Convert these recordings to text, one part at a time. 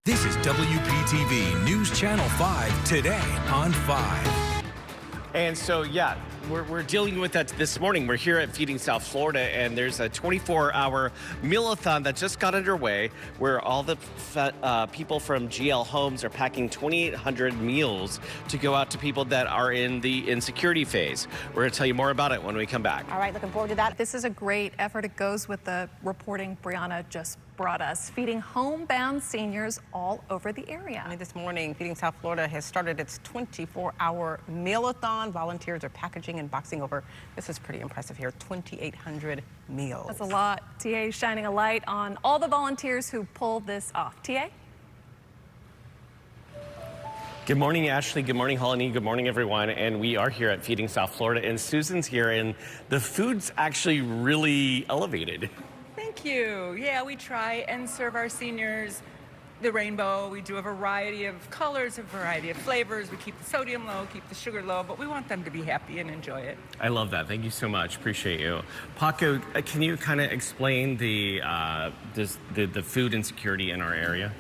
This is WPTV News Channel 5 today on 5. And so, yeah, we're dealing with that this morning. We're here at Feeding South Florida, and there's a 24-hour Meal-a-Thon that just got underway where all the people from GL Homes are packing 2,800 meals to go out to people that are in the insecurity phase. We're going to tell you more about it when we come back. All right, looking forward to that. This is a great effort. It goes with the reporting Brianna just brought us, feeding homebound seniors all over the area. This morning, Feeding South Florida has started its 24-hour Meal-a-Thon. Volunteers are packaging and boxing over, this is pretty impressive here, 2,800 meals. That's a lot. TA is shining a light on all the volunteers who pulled this off. TA? Good morning, Ashley. Good morning, Holly. Good morning, everyone. And we are here at Feeding South Florida, and Susan's here, and the food's actually really elevated. Thank you. Yeah, we try and serve our seniors the rainbow. We do a variety of colors, a variety of flavors. We keep the sodium low, keep the sugar low, but we want them to be happy and enjoy it. I love that. Thank you so much. Appreciate you. Paco, can you kind of explain the food insecurity in our area?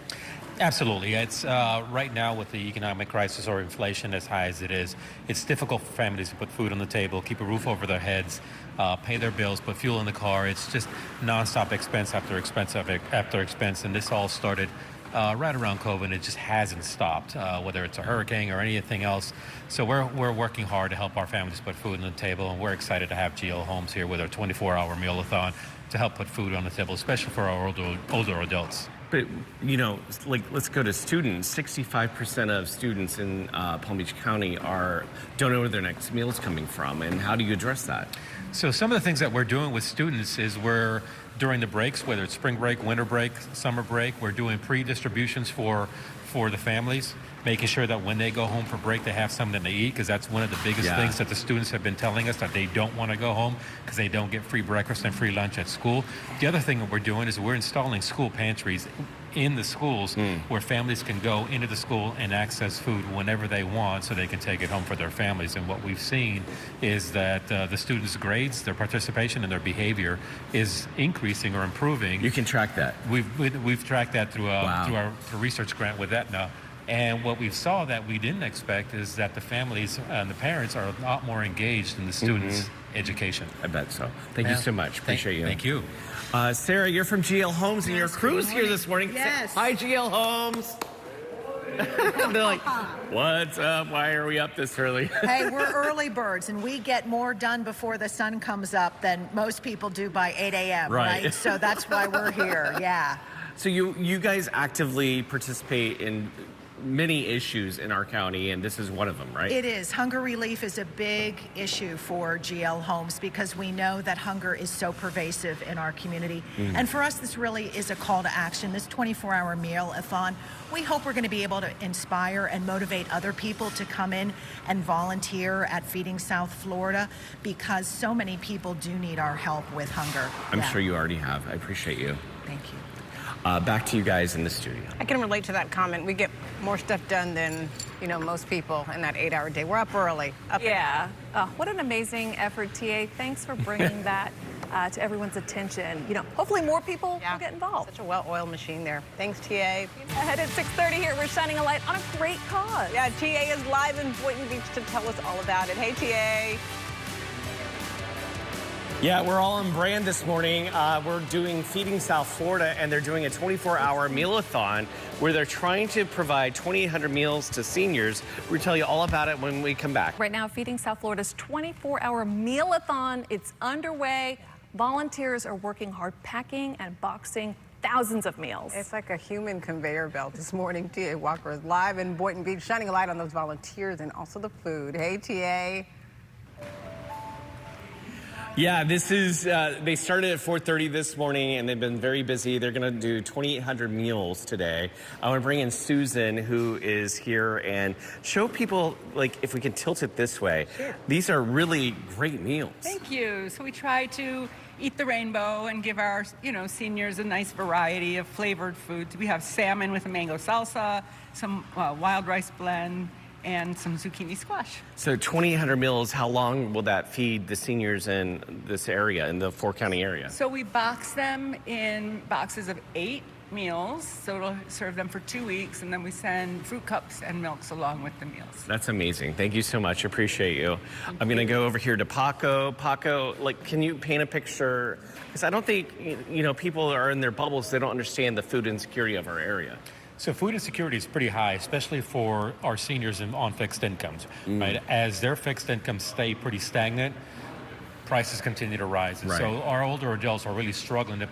Absolutely. It's right now with the economic crisis or inflation as high as it is, it's difficult for families to put food on the table, keep a roof over their heads, pay their bills, put fuel in the car. It's just nonstop expense after expense after expense. And this all started right around COVID, and it just hasn't stopped, whether it's a hurricane or anything else. So we're working hard to help our families put food on the table, and we're excited to have GL Homes here with our 24-hour Meal-a-Thon to help put food on the table, especially for our older adults. But, you know, like, let's go to students. 65% of students in Palm Beach County don't know where their next meal is coming from. And how do you address that? So some of the things that we're doing with students is during the breaks, whether it's spring break, winter break, summer break, we're doing pre-distributions for the families, making sure that when they go home for break, they have something to eat, because that's one of the biggest things that the students have been telling us, that they don't want to go home because they don't get free breakfast and free lunch at school. The other thing that we're doing is we're installing school pantries in the schools where families can go into the school and access food whenever they want so they can take it home for their families. And what we've seen is that the students' grades, their participation, and their behavior is increasing or improving. You can track that. We've tracked that through our research grant with Aetna. And what we saw that we didn't expect is that the families and the parents are a lot more engaged in the students' education. I bet so. Thank you so much. Appreciate you. Thank you. Sarah, you're from GL Homes, and your crew's here this morning. Yes. Hi, GL Homes. They're like, what's up? Why are we up this early? Hey, we're early birds, and we get more done before the sun comes up than most people do by 8 a.m., right? So that's why we're here, yeah. So you guys actively participate in many issues in our county, and this is one of them, right? It is. Hunger relief is a big issue for GL Homes because we know that hunger is so pervasive in our community. And for us, this really is a call to action. This 24-hour Meal-a-Thon, we hope we're going to be able to inspire and motivate other people to come in and volunteer at Feeding South Florida, because so many people do need our help with hunger. I'm sure you already have. I appreciate you. Thank you. Back to you guys in the studio. I can relate to that comment. We get more stuff done than, most people in that 8-hour day. We're up early. What an amazing effort, TA. Thanks for bringing that to everyone's attention. Hopefully more people will get involved. Such a well-oiled machine there. Thanks, TA. Ahead at 6:30 here, we're shining a light on a great cause. Yeah, TA is live in Boynton Beach to tell us all about it. Hey, TA. Yeah, we're all on brand this morning. We're doing Feeding South Florida, and they're doing a 24-hour Meal-a-Thon where they're trying to provide 2,800 meals to seniors. We'll tell you all about it when we come back. Right now, Feeding South Florida's 24-hour Meal-a-Thon, it's underway. Volunteers are working hard packing and boxing thousands of meals. It's like a human conveyor belt this morning. TA Walker is live in Boynton Beach, shining a light on those volunteers and also the food. Hey, TA. Yeah, this is, they started at 4:30 this morning, and they've been very busy. They're going to do 2,800 meals today. I want to bring in Susan, who is here, and show people, like, if we can tilt it this way. Sure. These are really great meals. Thank you. So we try to eat the rainbow and give our, seniors a nice variety of flavored foods. We have salmon with a mango salsa, some wild rice blend, and some zucchini squash. So 2,800 meals, how long will that feed the seniors in this area, in the 4-county area? So we box them in boxes of 8 meals, so it'll serve them for 2 weeks, and then we send fruit cups and milks along with the meals. That's amazing. Thank you so much. Appreciate you. I'm going to go over here to Paco. Paco, like, can you paint a picture? Because I don't think, you know, people are in their bubbles. They don't understand the food insecurity of our area. So food insecurity is pretty high, especially for our seniors on fixed incomes, right? As their fixed incomes stay pretty stagnant, prices continue to rise. And so our older adults are really struggling to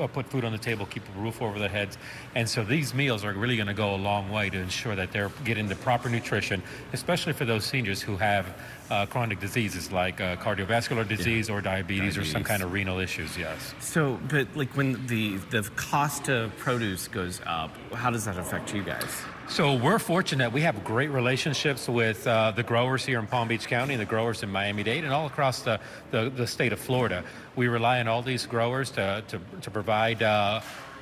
put food on the table, keep a roof over their heads. And so these meals are really going to go a long way to ensure that they're getting the proper nutrition, especially for those seniors who have chronic diseases like cardiovascular disease or diabetes or some kind of renal issues, yes. So, but like when the cost of produce goes up, how does that affect you guys? So we're fortunate. We have great relationships with the growers here in Palm Beach County and the growers in Miami-Dade and all across the state of Florida. We rely on all these growers to provide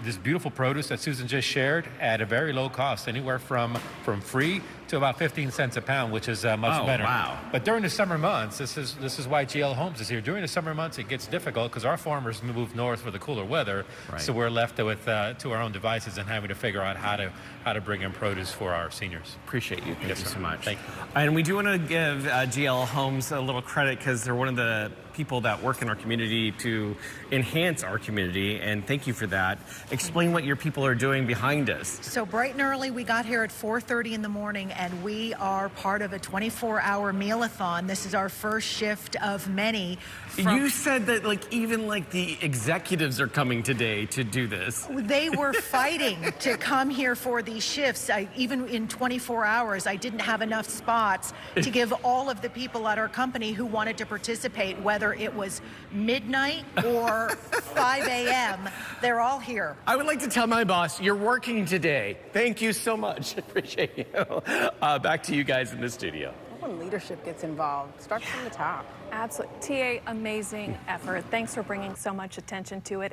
this beautiful produce that Susan just shared at a very low cost, anywhere from free to about 15 cents a pound, which is much better. Wow. But during the summer months, this is why GL Homes is here. During the summer months, it gets difficult because our farmers move north for the cooler weather, so we're left with to our own devices and having to figure out how to bring in produce for our seniors. Appreciate you. Thank you so much. Thank you. And we do want to give GL Homes a little credit because they're one of the people that work in our community to enhance our community, and thank you for that. Explain what your people are doing behind us. So bright and early, we got here at 4:30 in the morning, and we are part of a 24-hour meal-a-thon. This is our first shift of many. You said that even the executives are coming today to do this. They were fighting to come here for these shifts. Even in 24 hours, I didn't have enough spots to give all of the people at our company who wanted to participate, whether it was midnight or 5 a.m. They're all here. I would like to tell my boss, you're working today. Thank you so much. Appreciate you. Back to you guys in the studio. When leadership gets involved, start from the top. Absolutely. TA, amazing effort. Thanks for bringing so much attention to it.